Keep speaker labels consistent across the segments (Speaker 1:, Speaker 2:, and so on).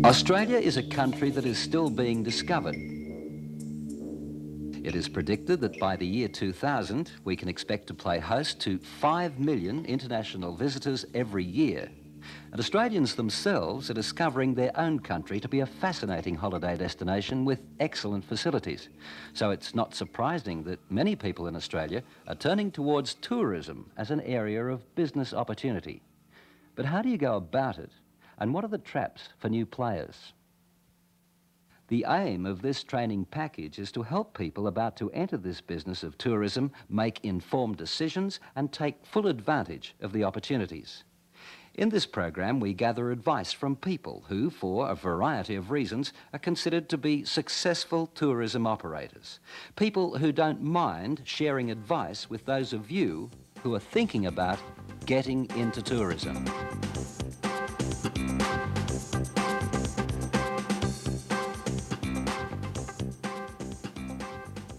Speaker 1: Australia is a country that is still being discovered. It is predicted that by the year 2000, we can expect to play host to 5 million international visitors every year. And Australians themselves are discovering their own country to be a fascinating holiday destination with excellent facilities. So it's not surprising that many people in Australia are turning towards tourism as an area of business opportunity. But how do you go about it? And what are the traps for new players? The aim of this training package is to help people about to enter this business of tourism make informed decisions and take full advantage of the opportunities. In this program, we gather advice from people who, for a variety of reasons, are considered to be successful tourism operators. People who don't mind sharing advice with those of you who are thinking about getting into tourism.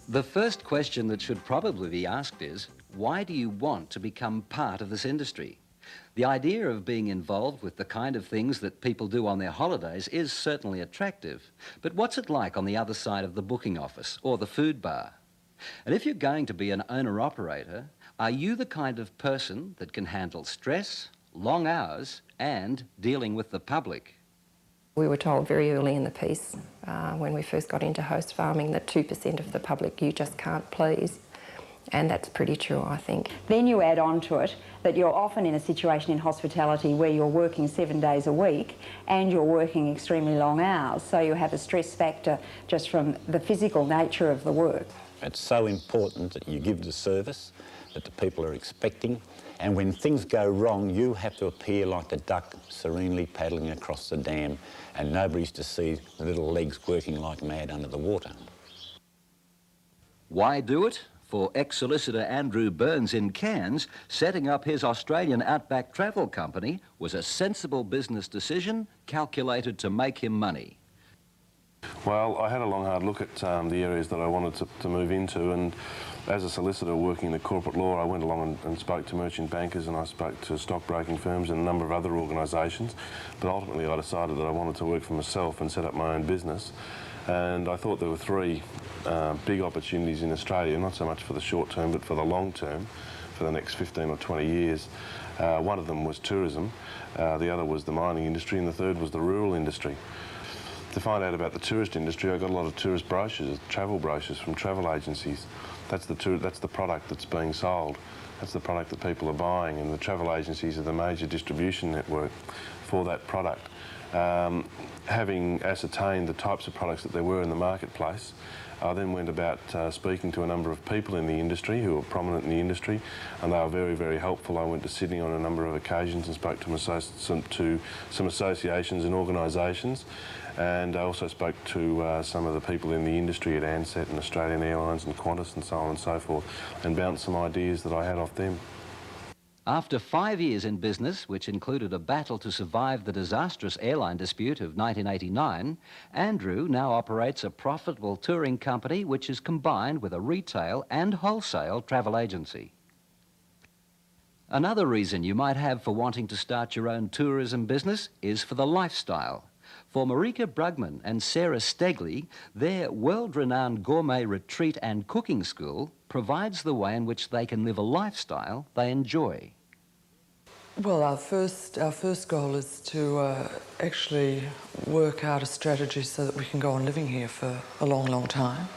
Speaker 1: The first question that should probably be asked is, why do you want to become part of this industry? The idea of being involved with the kind of things that people do on their holidays is certainly attractive, but what's it like on the other side of the booking office or the food bar? And if you're going to be an owner-operator, are you the kind of person that can handle stress, long hours, and dealing with the public?
Speaker 2: We were told very early in the piece, when we first got into host farming, that 2% of the public you just can't please. And that's pretty true, I think.
Speaker 3: Then you add on to it that you're often in a situation in hospitality where you're working 7 days a week and you're working extremely long hours, so you have a stress factor just from the physical nature of the work.
Speaker 4: It's so important that you give the service that the people are expecting, and when things go wrong, you have to appear like the duck serenely paddling across the dam, and nobody's to see the little legs working like mad under the water.
Speaker 1: Why do it? For ex-solicitor Andrew Burns in Cairns, setting up his Australian Outback Travel Company was a sensible business decision calculated to make him money.
Speaker 5: Well, I had a long, hard look at the areas that I wanted to move into, and as a solicitor working in the corporate law, I went along and spoke to merchant bankers, and I spoke to stockbroking firms and a number of other organisations, but ultimately I decided that I wanted to work for myself and set up my own business. And I thought there were three big opportunities in Australia, not so much for the short term, but for the long term, for the next 15 or 20 years. One of them was tourism, the other was the mining industry, and the third was the rural industry. To find out about the tourist industry, I got a lot of tourist brochures, travel brochures from travel agencies. That's the product that's being sold. That's the product that people are buying, and the travel agencies are the major distribution network for that product. Having ascertained the types of products that there were in the marketplace, I then went about speaking to a number of people in the industry who were prominent in the industry, and they were very, very helpful. I went to Sydney on a number of occasions and spoke to some associations and organisations, and I also spoke to some of the people in the industry at Ansett and Australian Airlines and Qantas and so on and so forth, and bounced some ideas that I had off them.
Speaker 1: After 5 years in business, which included a battle to survive the disastrous airline dispute of 1989, Andrew now operates a profitable touring company which is combined with a retail and wholesale travel agency. Another reason you might have for wanting to start your own tourism business is for the lifestyle. For Marika Brugman and Sarah Stegley, their world-renowned gourmet retreat and cooking school provides the way in which they can live a lifestyle they enjoy.
Speaker 6: Well, our first goal is to actually work out a strategy so that we can go on living here for a long, long time.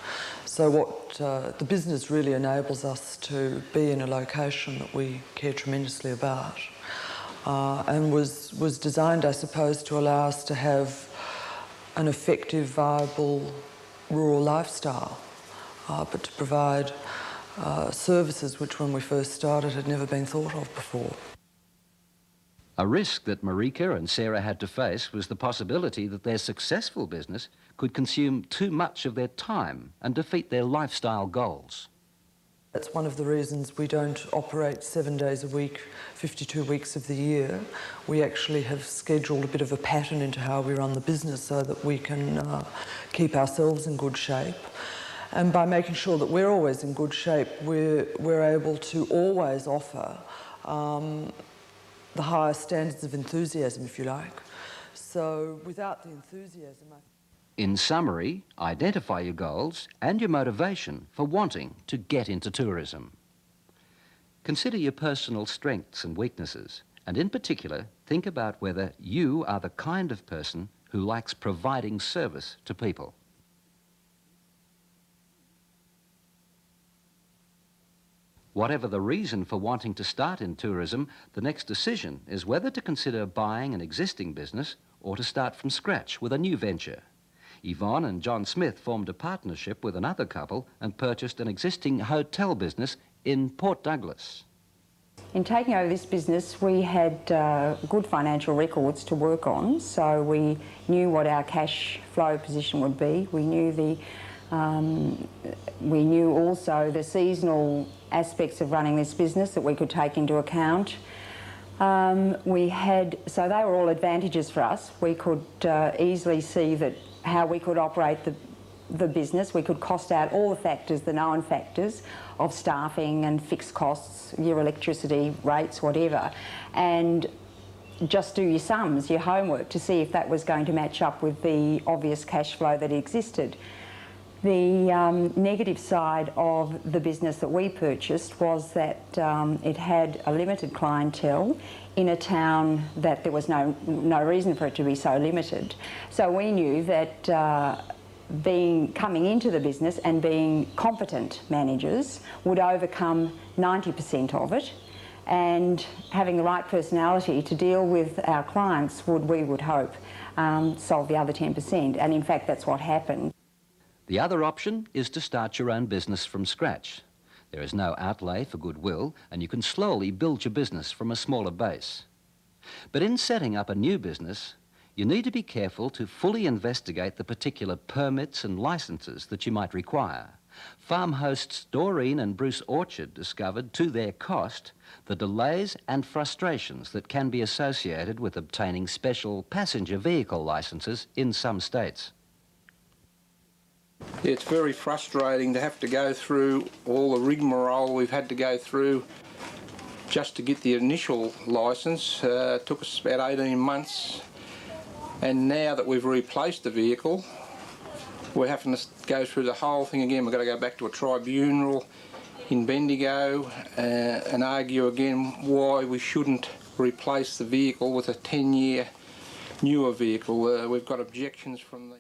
Speaker 6: So what the business really enables us to be in a location that we care tremendously about, and was designed, I suppose, to allow us to have an effective, viable rural lifestyle, but to provide services which, when we first started, had never been thought of before.
Speaker 1: A risk that Marika and Sarah had to face was the possibility that their successful business could consume too much of their time and defeat their lifestyle goals.
Speaker 6: That's one of the reasons we don't operate 7 days a week, 52 weeks of the year. We actually have scheduled a bit of a pattern into how we run the business so that we can keep ourselves in good shape. And by making sure that we're always in good shape, we're able to always offer the highest standards of enthusiasm, if you like. So without the enthusiasm,
Speaker 1: In summary, identify your goals and your motivation for wanting to get into tourism. Consider your personal strengths and weaknesses, and in particular, think about whether you are the kind of person who likes providing service to people. Whatever the reason for wanting to start in tourism, the next decision is whether to consider buying an existing business or to start from scratch with a new venture. Yvonne and John Smith formed a partnership with another couple and purchased an existing hotel business in Port Douglas.
Speaker 3: In taking over this business, we had good financial records to work on, so we knew what our cash flow position would be. We knew also the seasonal aspects of running this business that we could take into account. So they were all advantages for us. We could easily see that how we could operate the business. We could cost out all the factors, the known factors of staffing and fixed costs, your electricity rates, whatever, and just do your sums, your homework, to see if that was going to match up with the obvious cash flow that existed. The negative side of the business that we purchased was that it had a limited clientele in a town that there was no reason for it to be so limited. So we knew that coming into the business and being competent managers would overcome 90% of it, and having the right personality to deal with our clients we would hope solve the other 10%, and in fact that's what happened.
Speaker 1: The other option is to start your own business from scratch. There is no outlay for goodwill, and you can slowly build your business from a smaller base. But in setting up a new business, you need to be careful to fully investigate the particular permits and licenses that you might require. Farm hosts Doreen and Bruce Orchard discovered, to their cost, the delays and frustrations that can be associated with obtaining special passenger vehicle licenses in some states.
Speaker 7: It's very frustrating to have to go through all the rigmarole we've had to go through just to get the initial licence. It took us about 18 months, and now that we've replaced the vehicle, we're having to go through the whole thing again. We've got to go back to a tribunal in Bendigo and argue again why we shouldn't replace the vehicle with a 10-year newer vehicle. We've got objections from the...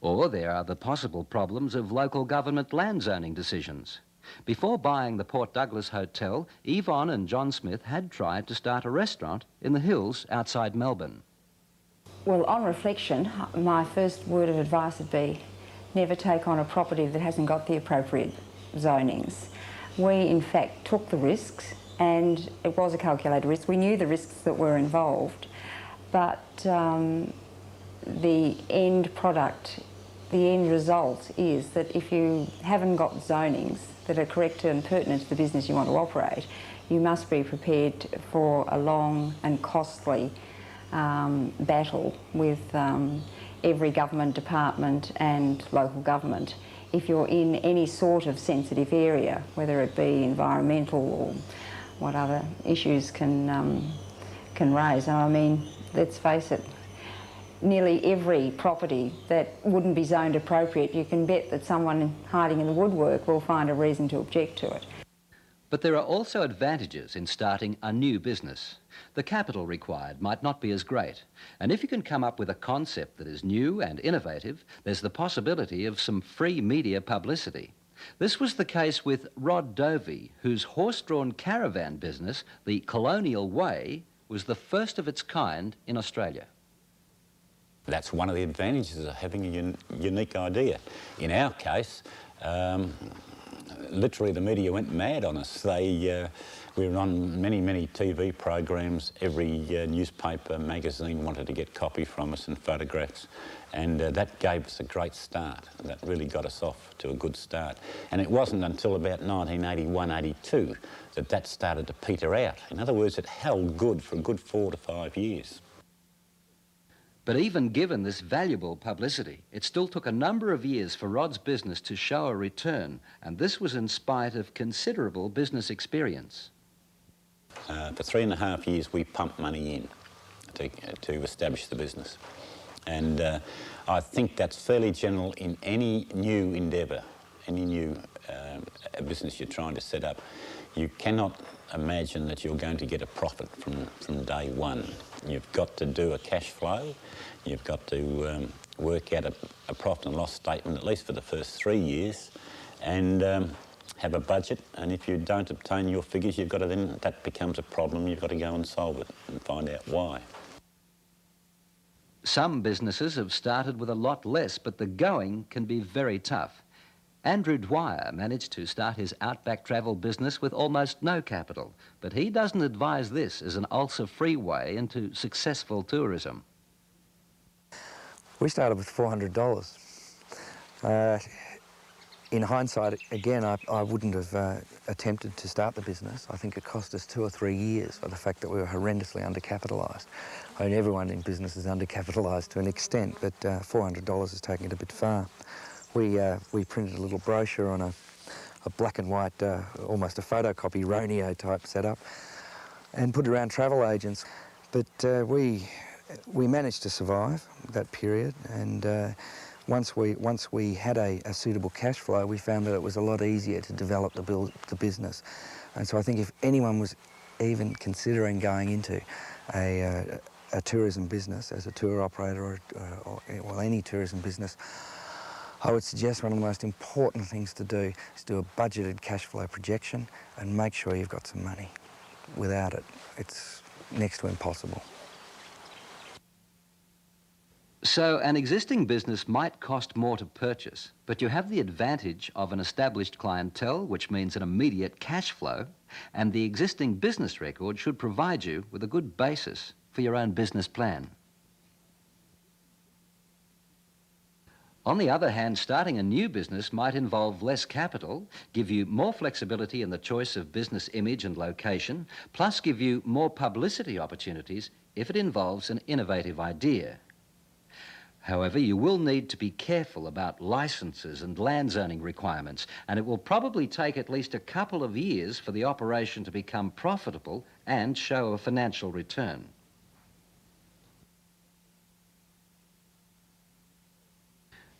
Speaker 1: Or there are the possible problems of local government land zoning decisions. Before buying the Port Douglas Hotel, Yvonne and John Smith had tried to start a restaurant in the hills outside Melbourne.
Speaker 3: Well, on reflection, my first word of advice would be never take on a property that hasn't got the appropriate zonings. We, in fact, took the risks, and it was a calculated risk. We knew the risks that were involved, but the end product, the end result is that if you haven't got zonings that are correct and pertinent to the business you want to operate, you must be prepared for a long and costly battle with every government department and local government. If you're in any sort of sensitive area, whether it be environmental or what other issues can raise. And I mean, let's face it, nearly every property that wouldn't be zoned appropriate, you can bet that someone hiding in the woodwork will find a reason to object to it.
Speaker 1: But there are also advantages in starting a new business. The capital required might not be as great, and if you can come up with a concept that is new and innovative, there's the possibility of some free media publicity. This was the case with Rod Dovey, whose horse-drawn caravan business, the Colonial Way, was the first of its kind in Australia.
Speaker 4: That's one of the advantages of having a unique idea. In our case, literally the media went mad on us. We were on many TV programs. Every newspaper, magazine wanted to get copy from us and photographs, and that gave us a great start. That really got us off to a good start. And it wasn't until about 1981-82 that started to peter out. In other words, it held good for a good 4 to 5 years.
Speaker 1: But even given this valuable publicity, it still took a number of years for Rod's business to show a return, and this was in spite of considerable business experience.
Speaker 4: For 3.5 years, we pumped money in to establish the business. And I think that's fairly general in any new endeavour, any new business you're trying to set up. You cannot imagine that you're going to get a profit from day one. You've got to do a cash flow, you've got to work out a profit and loss statement, at least for the first 3 years, and have a budget. And if you don't obtain your figures, you've got to then, that becomes a problem, you've got to go and solve it and find out why.
Speaker 1: Some businesses have started with a lot less, but the going can be very tough. Andrew Dwyer managed to start his outback travel business with almost no capital, but he doesn't advise this as an ulcer-free way into successful tourism.
Speaker 8: We started with $400. In hindsight, again, I wouldn't have attempted to start the business. I think it cost us 2 or 3 years for the fact that we were horrendously undercapitalised. I mean, everyone in business is undercapitalised to an extent, but $400 is taking it a bit far. We printed a little brochure on a black and white, almost a photocopy Roneo type setup, and put it around travel agents. But we managed to survive that period, and once we had a suitable cash flow, we found that it was a lot easier to develop the business. And so I think if anyone was even considering going into a tourism business as a tour operator or any tourism business, I would suggest one of the most important things to do is do a budgeted cash flow projection and make sure you've got some money. Without it, it's next to impossible.
Speaker 1: So an existing business might cost more to purchase, but you have the advantage of an established clientele, which means an immediate cash flow, and the existing business record should provide you with a good basis for your own business plan. On the other hand, starting a new business might involve less capital, give you more flexibility in the choice of business image and location, plus give you more publicity opportunities if it involves an innovative idea. However, you will need to be careful about licenses and land zoning requirements, and it will probably take at least a couple of years for the operation to become profitable and show a financial return.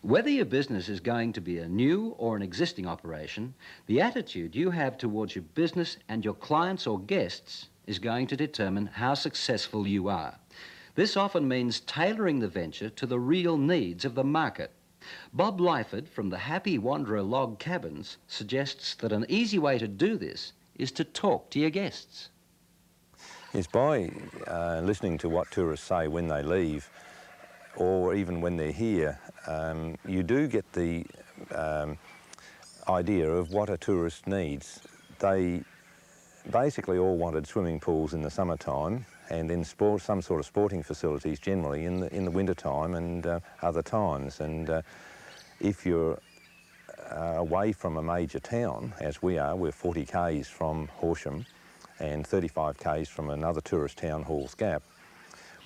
Speaker 1: Whether your business is going to be a new or an existing operation, the attitude you have towards your business and your clients or guests is going to determine how successful you are. This often means tailoring the venture to the real needs of the market. Bob Lyford from the Happy Wanderer Log Cabins suggests that an easy way to do this is to talk to your guests.
Speaker 9: Yes, by listening to what tourists say when they leave, or even when they're here, you do get the idea of what a tourist needs. They basically all wanted swimming pools in the summertime, and then some sort of sporting facilities generally in the winter time and other times. And if you're away from a major town, as we are, we're 40 k's from Horsham and 35 k's from another tourist town, Halls Gap,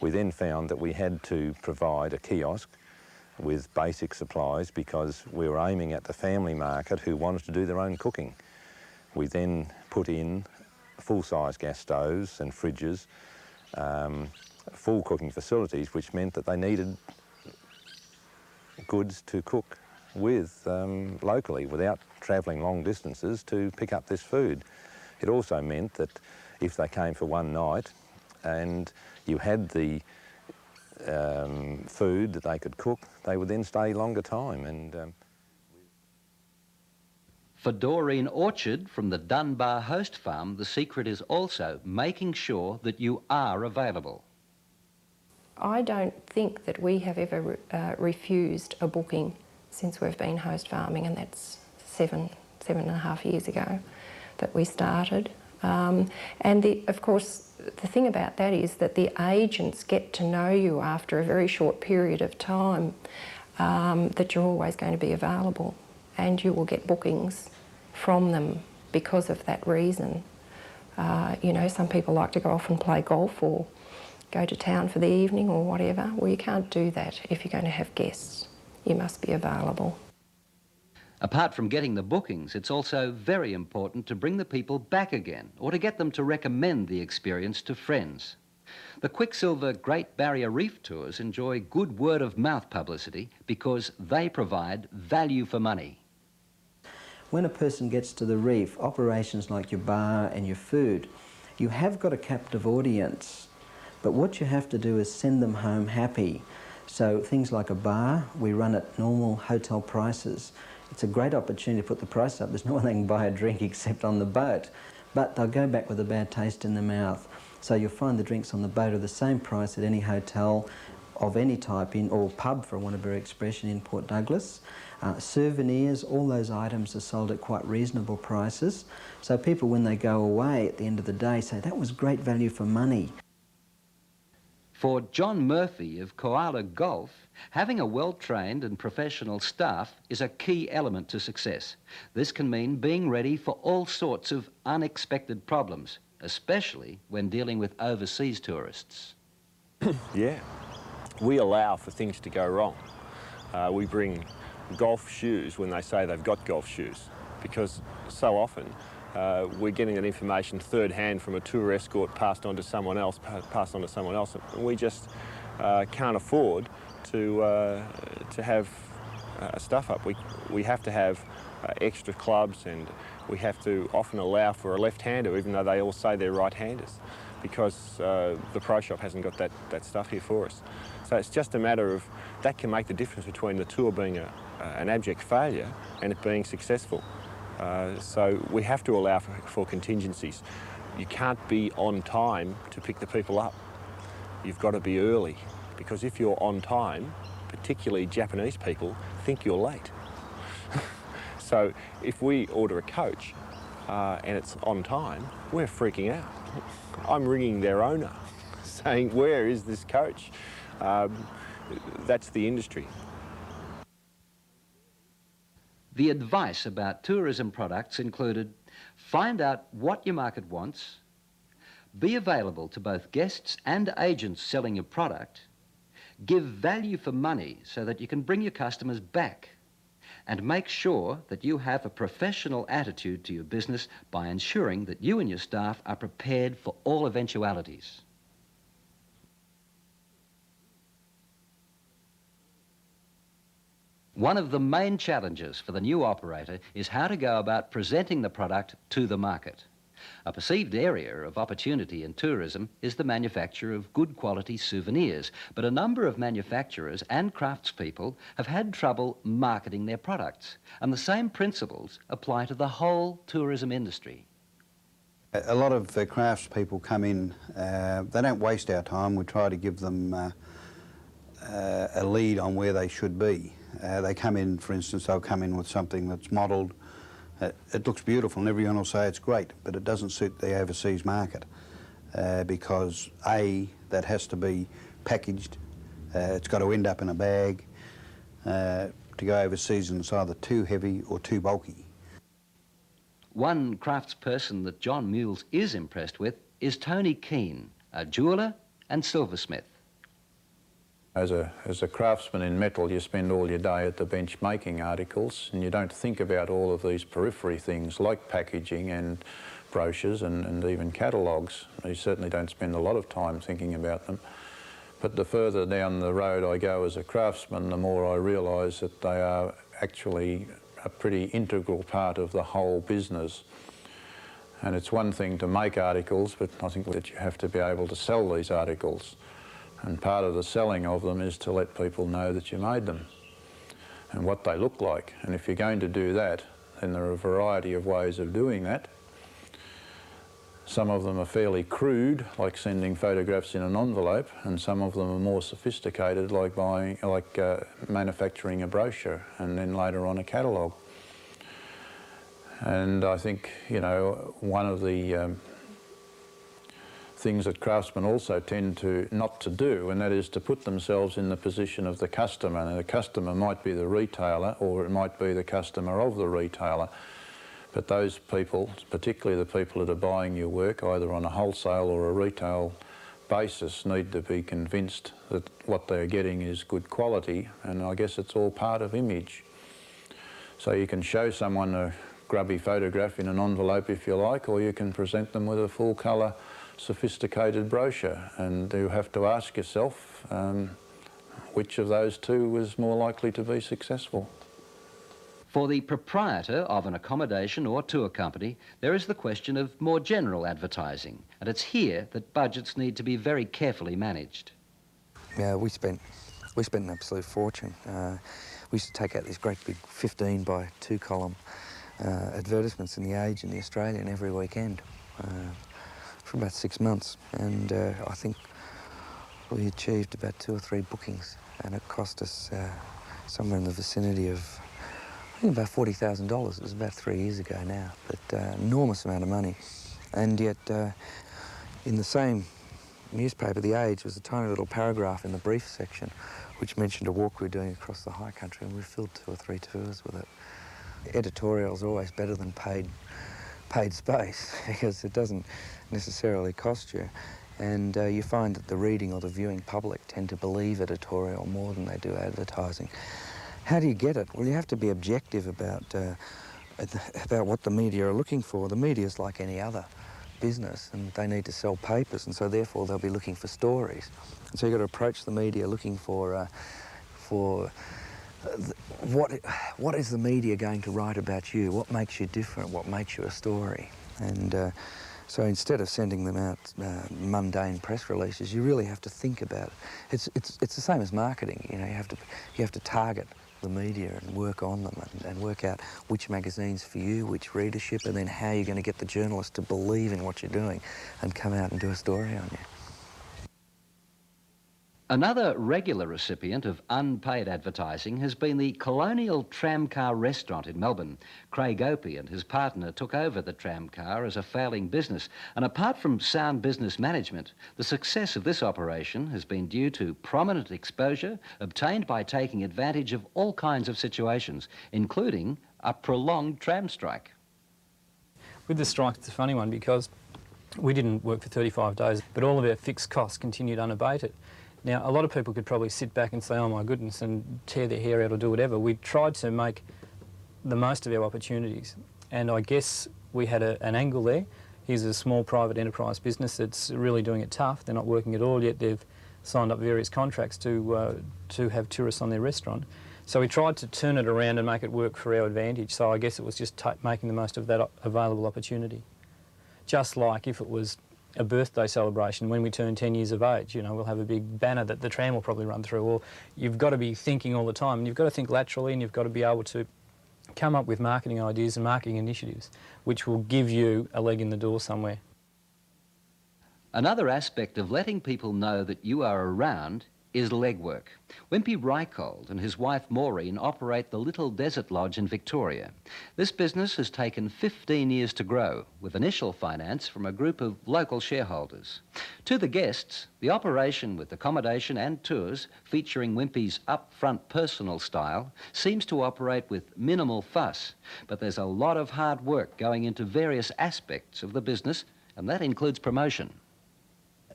Speaker 9: we then found that we had to provide a kiosk with basic supplies because we were aiming at the family market who wanted to do their own cooking. We then put in full-size gas stoves and fridges, full cooking facilities, which meant that they needed goods to cook with locally without travelling long distances to pick up this food. It also meant that if they came for one night and you had the food that they could cook, they would then stay longer time. And
Speaker 1: For Doreen Orchard from the Dunbar Host Farm, the secret is also making sure that you are available.
Speaker 2: I don't think that we have ever refused a booking since we've been host farming, and that's seven and a half years ago that we started. Of course, the thing about that is that the agents get to know you after a very short period of time, that you're always going to be available, and you will get bookings from them because of that reason. You know, some people like to go off and play golf or go to town for the evening or whatever. Well, you can't do that if you're going to have guests. You must be available.
Speaker 1: Apart from getting the bookings, it's also very important to bring the people back again or to get them to recommend the experience to friends. The Quicksilver Great Barrier Reef tours enjoy good word-of-mouth publicity because they provide value for money.
Speaker 10: When a person gets to the reef, operations like your bar and your food, you have got a captive audience, but what you have to do is send them home happy. So things like a bar, we run at normal hotel prices. It's a great opportunity to put the price up. There's no one they can buy a drink except on the boat. But they'll go back with a bad taste in their mouth. So you'll find the drinks on the boat are the same price at any hotel of any type or pub, for want of a better expression, in Port Douglas. Souvenirs, all those items are sold at quite reasonable prices. So people, when they go away at the end of the day, say, that was great value for money.
Speaker 1: For John Murphy of Koala Golf, having a well-trained and professional staff is a key element to success. This can mean being ready for all sorts of unexpected problems, especially when dealing with overseas tourists.
Speaker 11: Yeah, we allow for things to go wrong. We bring golf shoes when they say they've got golf shoes, because so often we're getting that information third hand from a tour escort passed on to someone else, and we just can't afford to have a stuff up. We have to have extra clubs, and we have to often allow for a left-hander, even though they all say they're right-handers, because the pro shop hasn't got that stuff here for us. So it's just a matter of, that can make the difference between the tour being an abject failure and it being successful. So we have to allow for contingencies. You can't be on time to pick the people up. You've got to be early, because if you're on time, particularly Japanese people think you're late. So if we order a coach and it's on time, we're freaking out. I'm ringing their owner saying, where is this coach? That's the industry.
Speaker 1: The advice about tourism products included: find out what your market wants, be available to both guests and agents selling your product, give value for money so that you can bring your customers back, and make sure that you have a professional attitude to your business by ensuring that you and your staff are prepared for all eventualities. One of the main challenges for the new operator is how to go about presenting the product to the market. A perceived area of opportunity in tourism is the manufacture of good quality souvenirs, but a number of manufacturers and craftspeople have had trouble marketing their products, and the same principles apply to the whole tourism industry.
Speaker 12: A lot of craftspeople come in, they don't waste our time. We try to give them a lead on where they should be. They come in, for instance, they'll come in with something that's modelled. It looks beautiful and everyone will say it's great, but it doesn't suit the overseas market because A, that has to be packaged, it's got to end up in a bag. To go overseas, and it's either too heavy or too bulky.
Speaker 1: One craftsperson that John Mules is impressed with is Tony Keane, a jeweller and silversmith.
Speaker 9: As a craftsman in metal, you spend all your day at the bench making articles, and you don't think about all of these periphery things like packaging and brochures and even catalogues. You certainly don't spend a lot of time thinking about them. But the further down the road I go as a craftsman, the more I realise that they are actually a pretty integral part of the whole business. And it's one thing to make articles, but I think that you have to be able to sell these articles. And part of the selling of them is to let people know that you made them and what they look like. And if you're going to do that, then there are a variety of ways of doing that. Some of them are fairly crude, like sending photographs in an envelope, and some of them are more sophisticated, like manufacturing a brochure and then later on a catalogue. And I think, you know, one of the things that craftsmen also tend to not to do, and that is to put themselves in the position of the customer. And the customer might be the retailer, or it might be the customer of the retailer. But those people, particularly the people that are buying your work, either on a wholesale or a retail basis, need to be convinced that what they're getting is good quality, and I guess it's all part of image. So you can show someone a grubby photograph in an envelope if you like, or you can present them with a full colour
Speaker 13: sophisticated brochure, and you have to ask yourself which of those two was more likely to be successful.
Speaker 1: For the proprietor of an accommodation or tour company, there is the question of more general advertising, and it's here that budgets need to be very carefully managed.
Speaker 8: Yeah, we spent an absolute fortune. We used to take out these great big 15 by 2 column advertisements in the Age and the Australian every weekend for about 6 months, and I think we achieved about 2 or 3 bookings, and it cost us somewhere in the vicinity of, I think, about $40,000. It was about 3 years ago now, but enormous amount of money. And yet, in the same newspaper, The Age, was a tiny little paragraph in the brief section which mentioned a walk we were doing across the high country, and we filled 2 or 3 tours with it. Editorial's always better than paid space because it doesn't necessarily cost you. And you find that the reading or the viewing public tend to believe editorial more than they do advertising. How do you get it? Well, you have to be objective about what the media are looking for. The media's like any other business, and they need to sell papers, and so therefore they'll be looking for stories. And so you've got to approach the media looking for what is the media going to write about you? What makes you different? What makes you a story? And so instead of sending them out mundane press releases, you really have to think about it. It's the same as marketing. You know, you have to target the media and work on them and work out which magazine's for you, which readership, and then how you're going to get the journalist to believe in what you're doing and come out and do a story on you.
Speaker 1: Another regular recipient of unpaid advertising has been the Colonial Tramcar restaurant in Melbourne. Craig Opie and his partner took over the tramcar as a failing business, and apart from sound business management, the success of this operation has been due to prominent exposure obtained by taking advantage of all kinds of situations, including a prolonged tram strike.
Speaker 14: With the strike, it's a funny one because we didn't work for 35 days, but all of our fixed costs continued unabated. Now, a lot of people could probably sit back and say, oh my goodness, and tear their hair out or do whatever. We tried to make the most of our opportunities, and I guess we had an angle there. Here's a small private enterprise business that's really doing it tough. They're not working at all, yet they've signed up various contracts to have tourists on their restaurant. So we tried to turn it around and make it work for our advantage. So I guess it was just making the most of that available opportunity. Just like if it was a birthday celebration when we turn 10 years of age, you know, we'll have a big banner that the tram will probably run through. Or you've got to be thinking all the time, and you've got to think laterally, and you've got to be able to come up with marketing ideas and marketing initiatives which will give you a leg in the door somewhere.
Speaker 1: Another aspect of letting people know that you are around is legwork. Wimpy Reichold and his wife Maureen operate the Little Desert Lodge in Victoria. This business has taken 15 years to grow, with initial finance from a group of local shareholders. To the guests, the operation with accommodation and tours featuring Wimpy's upfront personal style seems to operate with minimal fuss, but there's a lot of hard work going into various aspects of the business, and that includes promotion.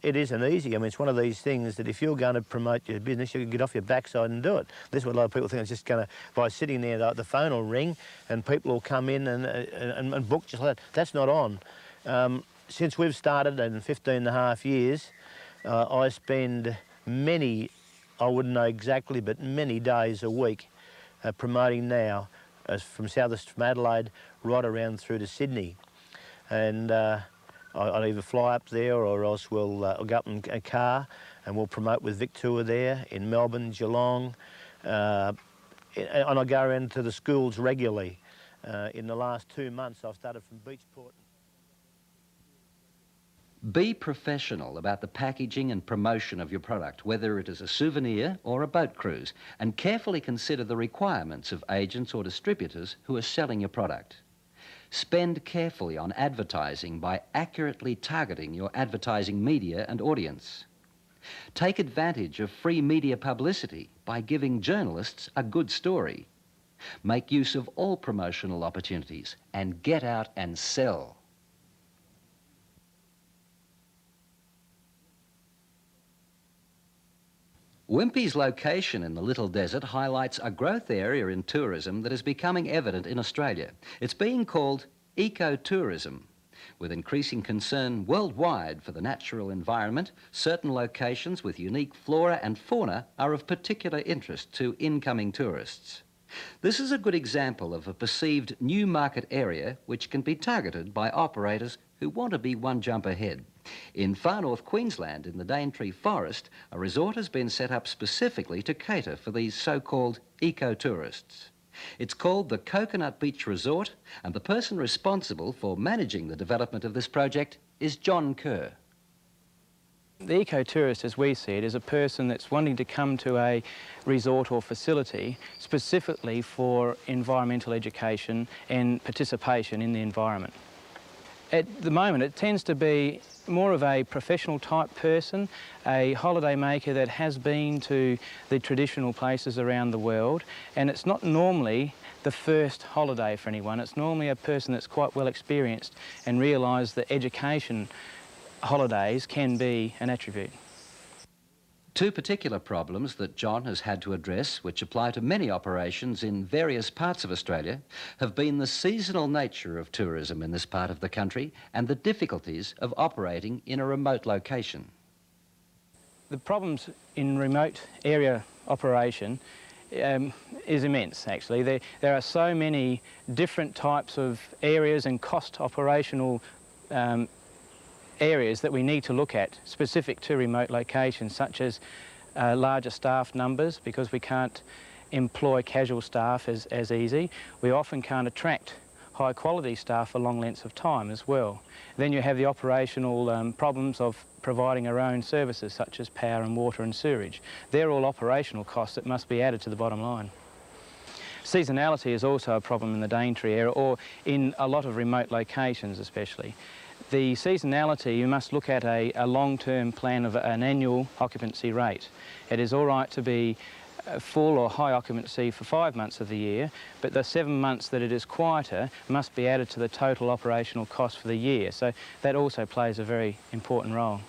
Speaker 15: It isn't easy. I mean, it's one of these things that if you're going to promote your business, you can get off your backside and do it. This is what a lot of people think. It's just going to, by sitting there, the phone will ring and people will come in and book just like that. That's not on. Since we've started in 15 and a half years, I spend many, I wouldn't know exactly, but many days a week promoting now from from Adelaide right around through to Sydney. And I'll either fly up there or else we'll go up in a car and we'll promote with Victour there in Melbourne, Geelong. And I go around to the schools regularly. In the last 2 months, I've started from Beachport.
Speaker 1: Be professional about the packaging and promotion of your product, whether it is a souvenir or a boat cruise, and carefully consider the requirements of agents or distributors who are selling your product. Spend carefully on advertising by accurately targeting your advertising media and audience. Take advantage of free media publicity by giving journalists a good story. Make use of all promotional opportunities and get out and sell. Wimpy's location in the Little Desert highlights a growth area in tourism that is becoming evident in Australia. It's being called ecotourism. With increasing concern worldwide for the natural environment, certain locations with unique flora and fauna are of particular interest to incoming tourists. This is a good example of a perceived new market area which can be targeted by operators who want to be one jump ahead. In far north Queensland, in the Daintree Forest, a resort has been set up specifically to cater for these so-called eco-tourists. It's called the Coconut Beach Resort, and the person responsible for managing the development of this project is John Kerr.
Speaker 14: The eco-tourist, as we see it, is a person that's wanting to come to a resort or facility specifically for environmental education and participation in the environment. At the moment, it tends to be more of a professional type person, a holiday maker that has been to the traditional places around the world, and it's not normally the first holiday for anyone. It's normally a person that's quite well experienced and realised that education holidays can be an attribute.
Speaker 1: Two particular problems that John has had to address, which apply to many operations in various parts of Australia, have been the seasonal nature of tourism in this part of the country and the difficulties of operating in a remote location.
Speaker 14: The problems in remote area operation is immense, actually. There are so many different types of areas and cost operational areas that we need to look at specific to remote locations, such as larger staff numbers, because we can't employ casual staff as easy. We often can't attract high quality staff for long lengths of time as well. Then you have the operational problems of providing our own services such as power and water and sewerage. They're all operational costs that must be added to the bottom line. Seasonality is also a problem in the Daintree area, or in a lot of remote locations especially. The seasonality, you must look at a long-term plan of an annual occupancy rate. It is all right to be full or high occupancy for 5 months of the year, but the 7 months that it is quieter must be added to the total operational cost for the year. So that also plays a very important role.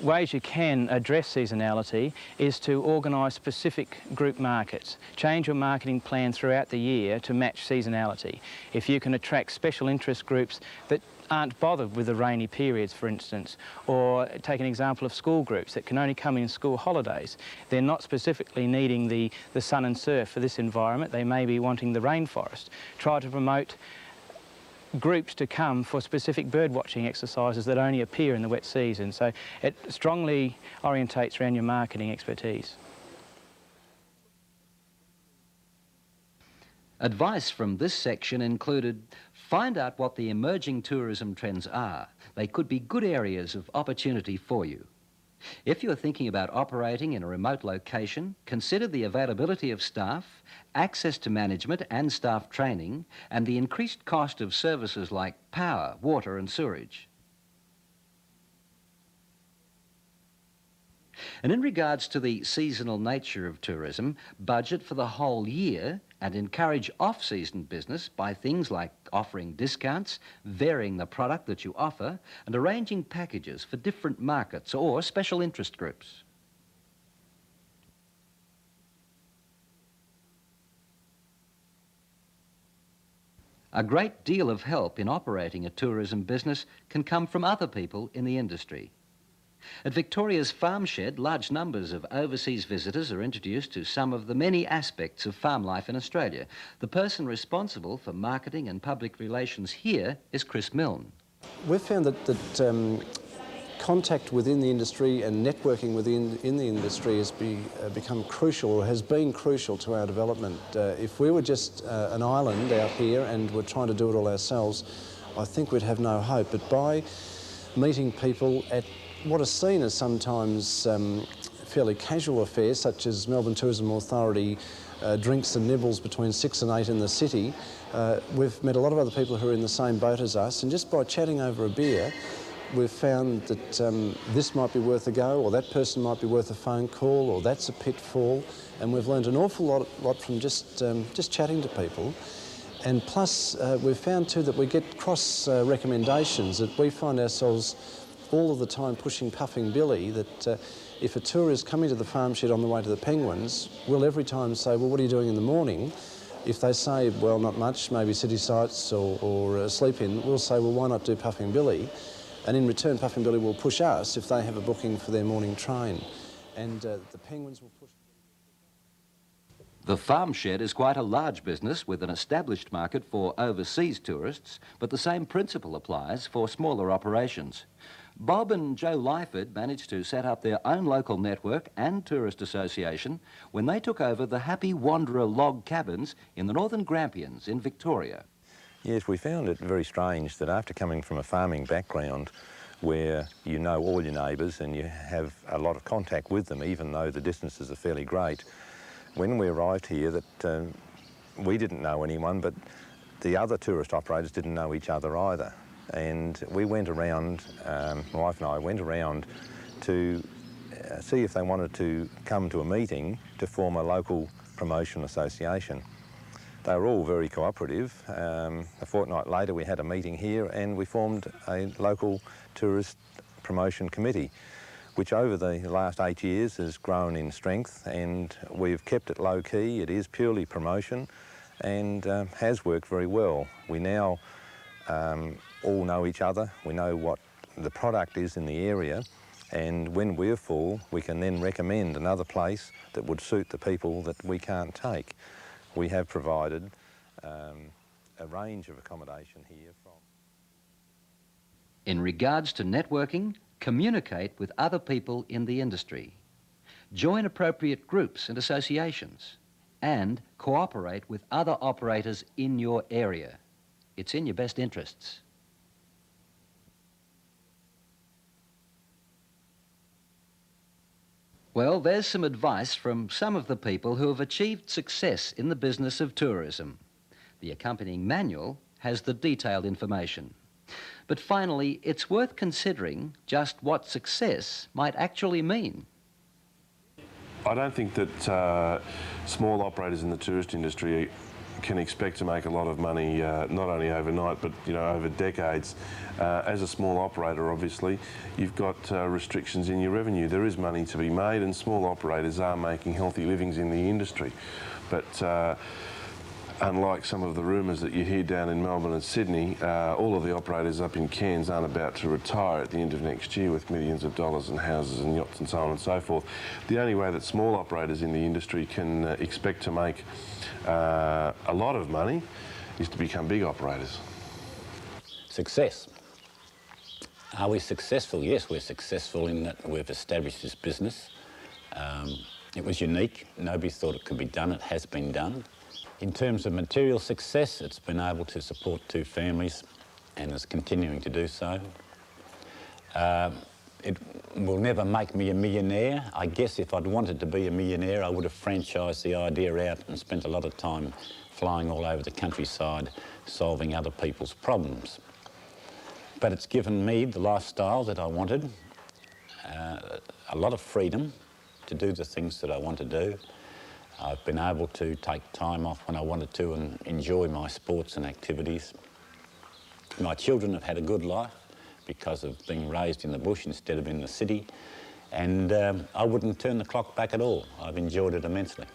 Speaker 14: Ways you can address seasonality is to organise specific group markets. Change your marketing plan throughout the year to match seasonality. If you can attract special interest groups that aren't bothered with the rainy periods, for instance, or take an example of school groups that can only come in school holidays. They're not specifically needing the sun and surf for this environment. They may be wanting the rainforest. Try to promote groups to come for specific bird watching exercises that only appear in the wet season. So it strongly orientates around your marketing expertise.
Speaker 1: Advice from this section included: find out what the emerging tourism trends are. They could be good areas of opportunity for you. If you're thinking about operating in a remote location, consider the availability of staff, access to management and staff training, and the increased cost of services like power, water and sewerage. And in regards to the seasonal nature of tourism, budget for the whole year and encourage off-season business by things like offering discounts, varying the product that you offer, and arranging packages for different markets or special interest groups. A great deal of help in operating a tourism business can come from other people in the industry. At Victoria's Farm Shed, large numbers of overseas visitors are introduced to some of the many aspects of farm life in Australia. The person responsible for marketing and public relations here is Chris Milne.
Speaker 16: We've found that contact within the industry and networking in the industry has become crucial, or has been crucial to our development. If we were just an island out here and were trying to do it all ourselves, I think we'd have no hope. But by meeting people at what are seen as sometimes fairly casual affairs, such as Melbourne Tourism Authority drinks and nibbles between 6 and 8 in the city, we've met a lot of other people who are in the same boat as us, and just by chatting over a beer, we've found that this might be worth a go, or that person might be worth a phone call, or that's a pitfall, and we've learned an awful lot from just chatting to people. And plus, we've found too that we get cross recommendations, that we find ourselves all of the time pushing Billy, that if a tour is coming to the farm shed on the way to the Penguins, we'll every time say, well, what are you doing in the morning? If they say, well, not much, maybe city sites or sleep in, we'll say, well, why not do Puffing Billy? And in return, Puffing Billy will push us if they have a booking for their morning train. And the Penguins will push...
Speaker 1: The farm shed is quite a large business with an established market for overseas tourists, but the same principle applies for smaller operations. Bob and Joe Lyford managed to set up their own local network and tourist association when they took over the Happy Wanderer log cabins in the Northern Grampians in Victoria.
Speaker 9: Yes, we found it very strange that after coming from a farming background where you know all your neighbours and you have a lot of contact with them, even though the distances are fairly great, when we arrived here that we didn't know anyone, but the other tourist operators didn't know each other either. And we went around, my wife and I went around to see if they wanted to come to a meeting to form a local promotion association. They were all very cooperative. A fortnight later we had a meeting here and we formed a local tourist promotion committee, which over the last 8 years has grown in strength, and we've kept it low key. It is purely promotion and has worked very well. We now all know each other. We know what the product is in the area, and when we're full we can then recommend another place that would suit the people that we can't take. We have provided a range of accommodation here from...
Speaker 1: In regards to networking, communicate with other people in the industry. Join appropriate groups and associations, and cooperate with other operators in your area. It's in your best interests. Well, there's some advice from some of the people who have achieved success in the business of tourism. The accompanying manual has the detailed information. But finally, it's worth considering just what success might actually mean.
Speaker 5: I don't think that small operators in the tourist industry can expect to make a lot of money, not only overnight, but over decades. As a small operator, obviously, you've got restrictions in your revenue. There is money to be made, and small operators are making healthy livings in the industry. But unlike some of the rumours that you hear down in Melbourne and Sydney, all of the operators up in Cairns aren't about to retire at the end of next year with millions of dollars and houses and yachts and so on and so forth. The only way that small operators in the industry can expect to make a lot of money is to become big operators.
Speaker 4: Success. Are we successful? Yes, we're successful in that we've established this business. It was unique. Nobody thought it could be done. It has been done. In terms of material success, it's been able to support 2 families and is continuing to do so. It will never make me a millionaire. I guess if I'd wanted to be a millionaire, I would have franchised the idea out and spent a lot of time flying all over the countryside, solving other people's problems. But it's given me the lifestyle that I wanted, a lot of freedom to do the things that I want to do. I've been able to take time off when I wanted to and enjoy my sports and activities. My children have had a good life because of being raised in the bush instead of in the city, and I wouldn't turn the clock back at all. I've enjoyed it immensely.